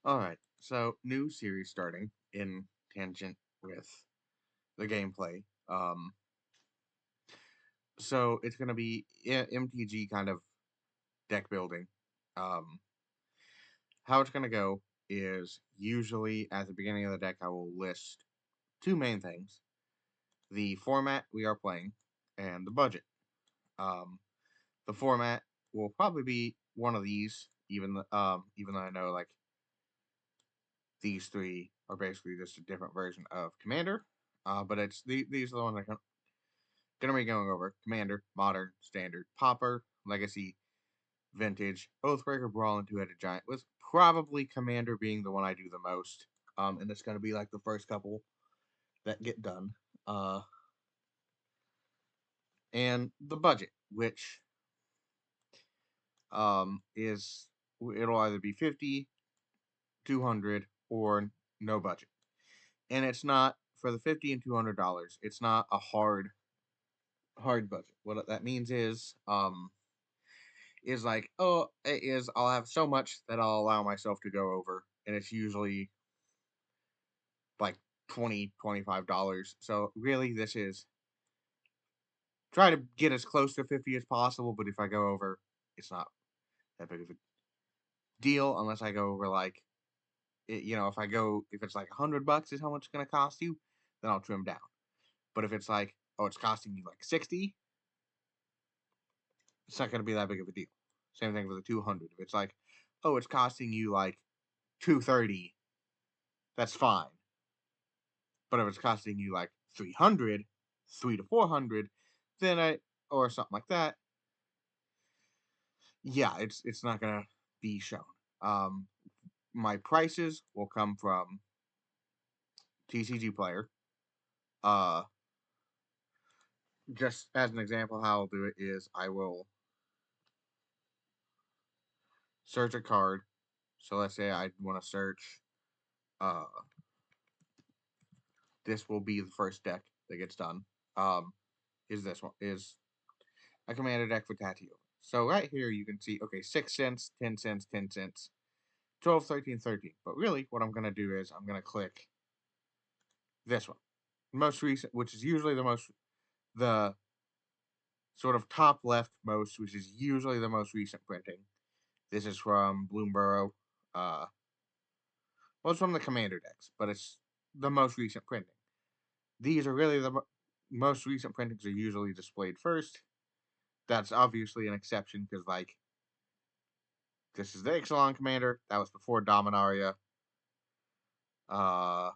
Alright, so new series starting in tangent with the gameplay. So it's gonna be MTG kind of deck building. Um, how it's gonna go is usually at the beginning of the deck I will list two main things: the format we are playing and the budget. Um, the format will probably be one of these, even though I know like these three are basically just a different version of Commander. But these are the ones I'm gonna be going over: Commander, Modern, Standard, Pauper, Legacy, Vintage, Oathbreaker, Brawl, and Two-Headed Giant. With probably Commander being the one I do the most. And it's gonna be like the first couple that get done. Uh, and the budget, which is it'll either be 50, 200, or no budget. And it's not for the 50 and $200. It's not a hard budget. What that means is like, oh, it is I'll have so much that I'll allow myself to go over, and it's usually like 20, $25. So really, this is try to get as close to 50 as possible. But if I go over, it's not that big of a deal unless I go over like if it's like $100 is how much it's gonna cost you, then I'll trim down. But if it's like, oh, it's costing you like 60, it's not gonna be that big of a deal. Same thing for the 200. If it's like, oh, it's costing you like 230, that's fine. But if it's costing you like 300, 3 to 400, then or something like that, yeah, it's not gonna be shown. Um, my prices will come from TCG Player. Uh, just as an example, how I'll do it is I will search a card. So let's say I want to search. Uh, this will be the first deck that gets done. Um, is this one is a commander deck for Tatio. So right here you can see, okay, 6 cents, 10 cents, 10 cents, 12, 13, 13. But really, what I'm gonna do is I'm gonna click this one, most recent, which is usually the sort of top left most, which is usually the most recent printing. This is from Bloomborough. Well, it's from the Commander decks, but it's the most recent printing. These are really most recent printings are usually displayed first. That's obviously an exception because, like, this is the Ixalan Commander. That was before Dominaria. Uh,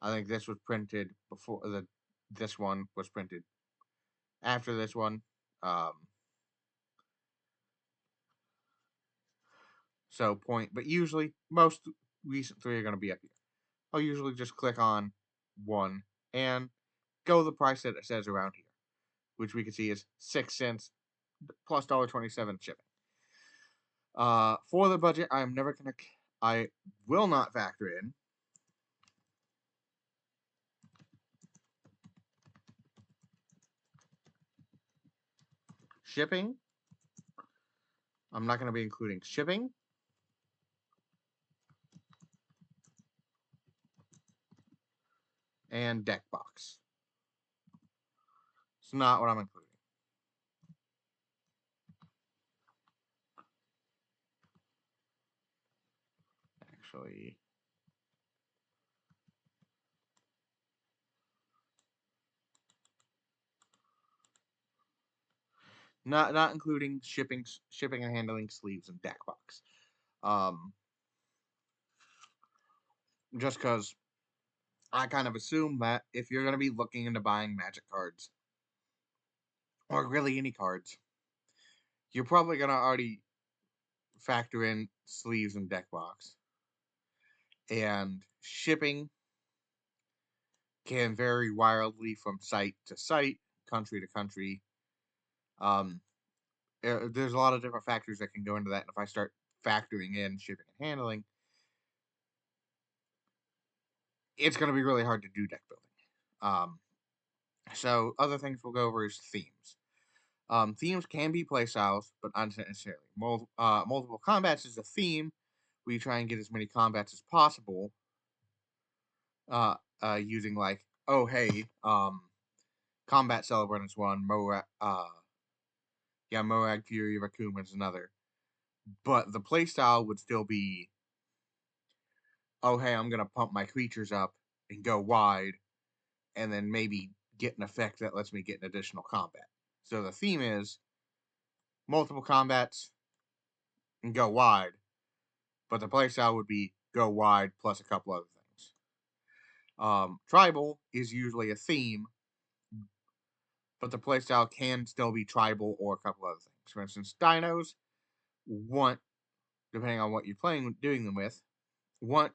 I think this was printed before the. This one was printed after this one. Um, but usually most recent three are going to be up here. I'll usually just click on one and go the price that it says around here, which we can see is 6 cents plus $1.27 shipping. For the budget, I will not factor in shipping. I'm not going to be including shipping and deck box. It's not what I'm including. Actually, not including shipping and handling, sleeves, and deck box. Um, just because I kind of assume that if you're going to be looking into buying Magic cards or really any cards, you're probably going to already factor in sleeves and deck box. And shipping can vary wildly from site to site, country to country. Um, there's a lot of different factors that can go into that. And if I start factoring in shipping and handling, it's going to be really hard to do deck building. So other things we'll go over is themes. Themes can be playstyles, but not necessarily. Multiple combats is a theme, we try and get as many combats as possible. Uh, Using like, oh hey, combat celebrant is one, Morag, yeah, Morag Fury Raccoon is another. But the playstyle would still be, oh hey, I'm gonna pump my creatures up and go wide, and then maybe get an effect that lets me get an additional combat. So the theme is multiple combats and go wide, but the playstyle would be go wide plus a couple other things. Tribal is usually a theme, but the playstyle can still be tribal or a couple other things. For instance, dinos want, depending on what you're playing, doing them with,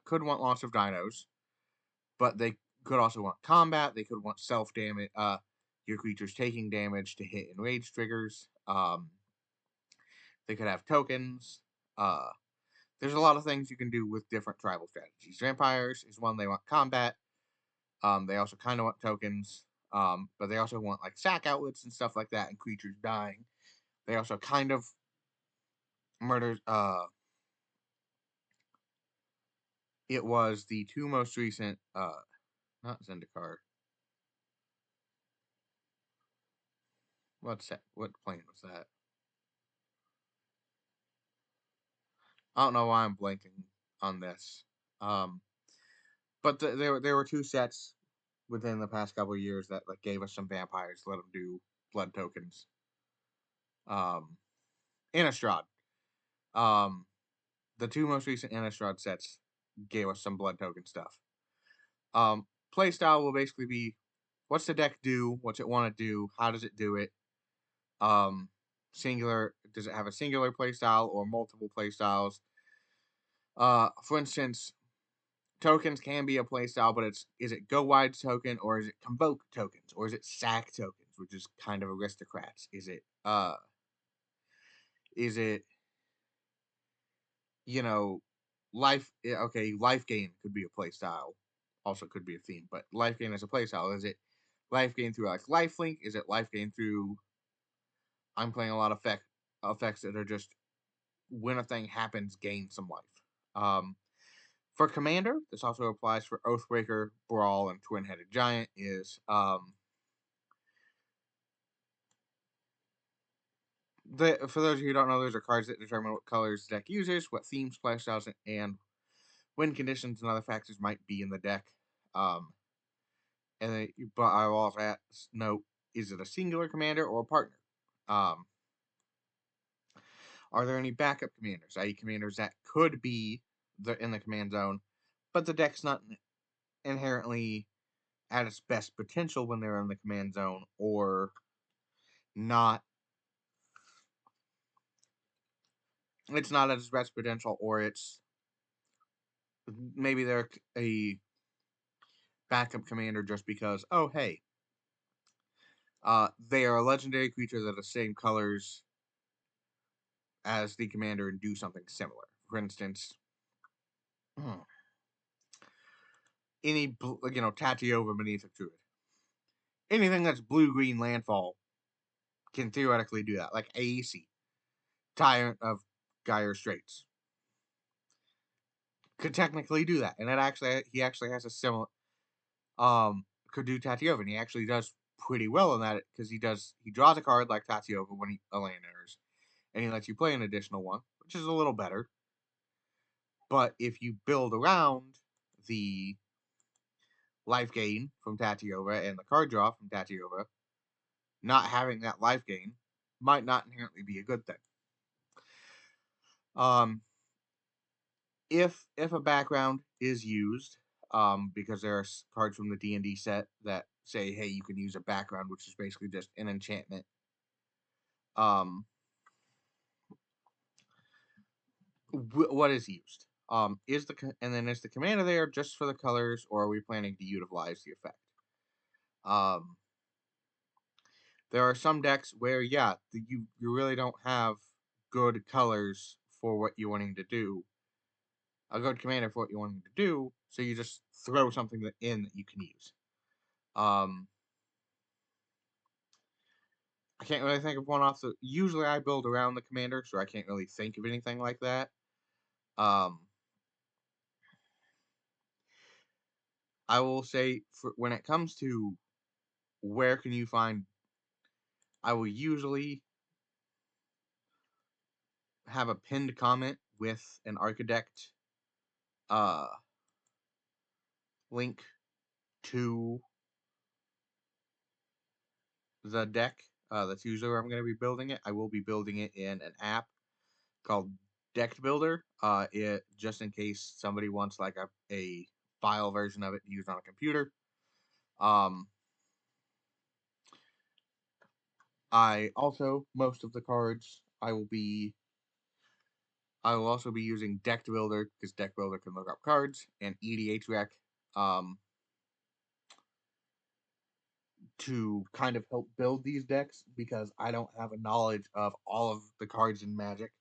could want lots of dinos, but they could also want combat. They could want self damage. Your creatures taking damage to hit and rage triggers. They could have tokens. Uh, there's a lot of things you can do with different tribal strategies. Vampires is one they want combat. They also kind of want tokens, but they also want like sack outlets and stuff like that, and creatures dying. They also kind of murder. It was the two most recent. Not Zendikar. What's that? What plane was that? I don't know why I'm blanking on this. Um, but there were two sets within the past couple of years that like gave us some vampires, let them do blood tokens. Um, Innistrad. Um, the two most recent Innistrad sets gave us some blood token stuff. Playstyle will basically be, what's the deck do? What's it want to do? How does it do it? Um, Singular. Does it have a singular playstyle or multiple playstyles? For instance, tokens can be a playstyle, but is it go wide token or is it convoke tokens or is it sack tokens, which is kind of aristocrats? Is it you know okay, life gain could be a playstyle, also could be a theme, but life gain as a playstyle, is it life gain through like lifelink? Is it life gain through I'm playing a lot of effects that are just when a thing happens, gain some life. For commander, this also applies for Oathbreaker, Brawl, and Twin-Headed Giant. Is for those of you who don't know, those are cards that determine what colors the deck uses, what themes, playstyles, and win conditions and other factors might be in the deck. Um, but I will also note: is it a singular commander or a partner? Um, are there any backup commanders, i.e., commanders that could be in the command zone, but the deck's not inherently at its best potential when they're in the command zone, or not? It's not at its best potential, or it's maybe they're a backup commander just because, oh hey, they are a legendary creature that are the same colors as the commander and do something similar. For instance, hmm, Tatiova beneath a druid. Anything that's blue green landfall can theoretically do that. Like AEC, Tyrant of Gyre Straits, could technically do that, and he actually has a similar could do Tatiova, and he actually does pretty well in that because he draws a card like Tatiova when a land enters, and he lets you play an additional one, which is a little better. But if you build around the life gain from Tatiova and the card draw from Tatiova, not having that life gain might not inherently be a good thing. Um, if a background is used, because there are cards from the D&D set that say, hey, you can use a background, which is basically just an enchantment. Um, what is used? Is the commander there just for the colors, or are we planning to utilize the effect? Um, there are some decks where, yeah, you really don't have good colors for what you're wanting to do, a good commander for what you're wanting to do, so you just throw something in that you can use. I can't really think of one off the. Usually, I build around the commander, so I can't really think of anything like that. Um, I will say when it comes to where can you find, I will usually have a pinned comment with an archidekt uh, link to the deck. That's usually where I'm going to be building it. I will be building it in an app called Deck Builder. It just in case somebody wants like a file version of it to use on a computer. Um, I also most of the cards I will also be using Deck Builder because Deck Builder can look up cards and EDHREC um, to kind of help build these decks because I don't have a knowledge of all of the cards in Magic.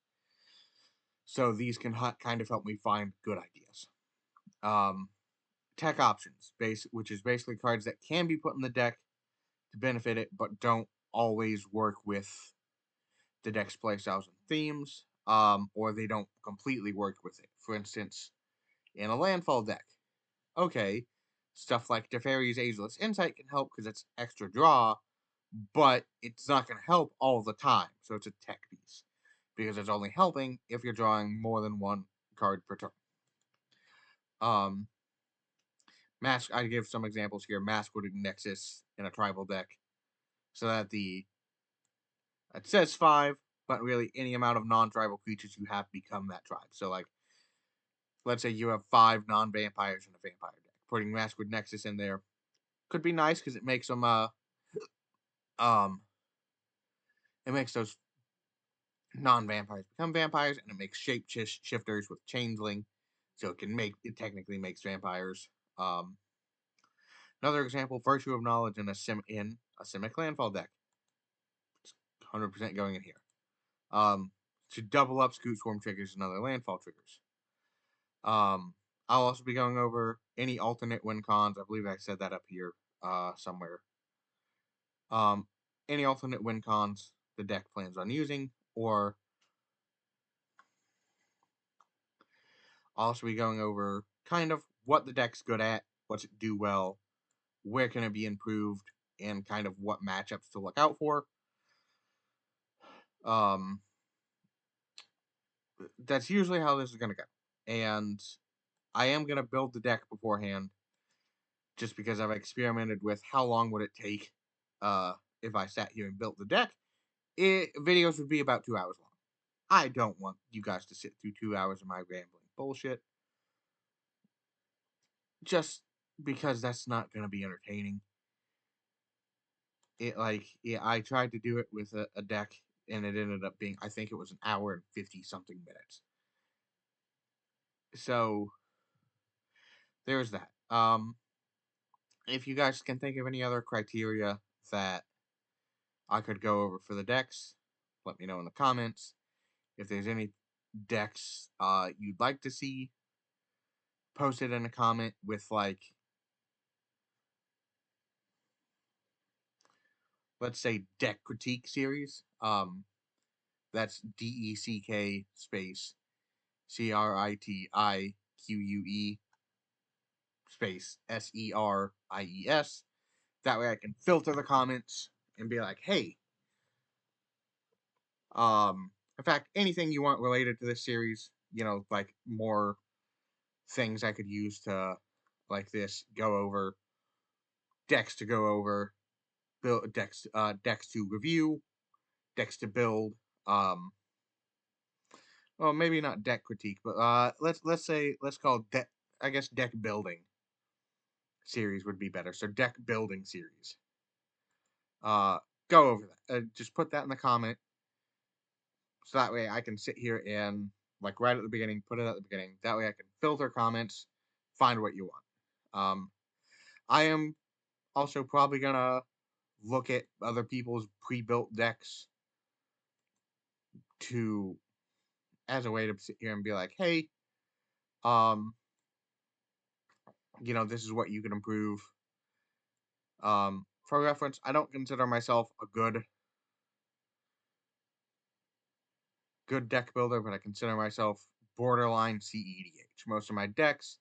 So these can kind of help me find good ideas. Um, Tech options, which is basically cards that can be put in the deck to benefit it, but don't always work with the deck's playstyles and themes, or they don't completely work with it. For instance, in a landfall deck, okay, stuff like Teferi's Ageless Insight can help because it's extra draw, but it's not going to help all the time, so it's a tech piece because it's only helping if you're drawing more than one card per turn. Um, I give some examples here. Maskwood Nexus in a tribal deck, so that it says 5, but really any amount of non-tribal creatures you have become that tribe. So like, let's say you have 5 non-vampires in a vampire deck. Putting Maskwood Nexus in there could be nice because it makes them um it makes those non-vampires become vampires, and it makes shape shifters with changeling, so it technically makes vampires. Um, Another example: Virtue of Knowledge in a Simic Landfall deck. 100% going in here. To double up Scoot Swarm triggers and other landfall triggers. I'll also be going over any alternate win cons. I believe I said that up here somewhere. Um, any alternate win cons the deck plans on using, or I'll also be going over kind of what the deck's good at, what's it do well, where can it be improved, and kind of what matchups to look out for. Um, that's usually how this is going to go. And I am going to build the deck beforehand just because I've experimented with how long would it take if I sat here and built the deck. Videos would be about 2 hours long. I don't want you guys to sit through 2 hours of my rambling bullshit. Just because that's not going to be entertaining. I tried to do it with a deck and it ended up being, I think it was an hour and 50 something minutes. So there's that. If you guys can think of any other criteria that I could go over for the decks, let me know in the comments. If there's any decks you'd like to see, post it in a comment with like, let's say deck critique series. That's DECK space CRITIQUE space SERIES. That way I can filter the comments and be like, hey, in fact, anything you want related to this series, like more things I could use to like this go over, decks to go over, build decks to review, decks to build, um well maybe not deck critique, but let's call deck, I guess deck building series would be better. So deck building series. Uh Go over that. Just put that in the comment so that way I can sit here and like right at the beginning, put it at the beginning. That way I can filter comments, find what you want. I am also probably gonna look at other people's pre-built decks to as a way to sit here and be like, hey, um, this is what you can improve. For reference, I don't consider myself a good deck builder, but I consider myself borderline CEDH. Most of my decks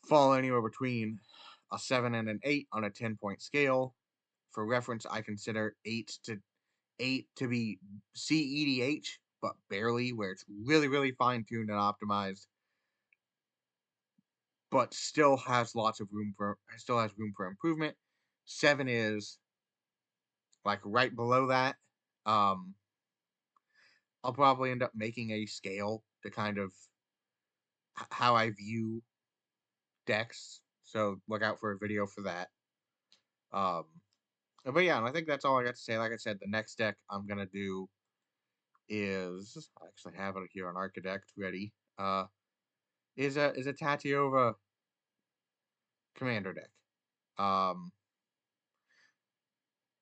fall anywhere between a 7 and an 8 on a 10-point scale. For reference, I consider eight to be CEDH, but barely, where it's really, really fine tuned and optimized, but still has room for improvement. 7 is like right below that. Um, I'll probably end up making a scale to kind of how I view decks. So look out for a video for that. Um, but yeah, and I think that's all I got to say. Like I said, the next deck I'm gonna do is I actually have it here on Archidekt ready. Is a Tatiova commander deck. Um,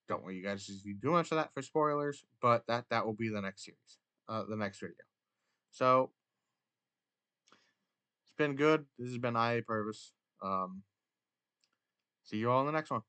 don't want you guys to do too much of that for spoilers, but that will be the next series, the next video. So it's been good. This has been IA Purvis. See you all in the next one.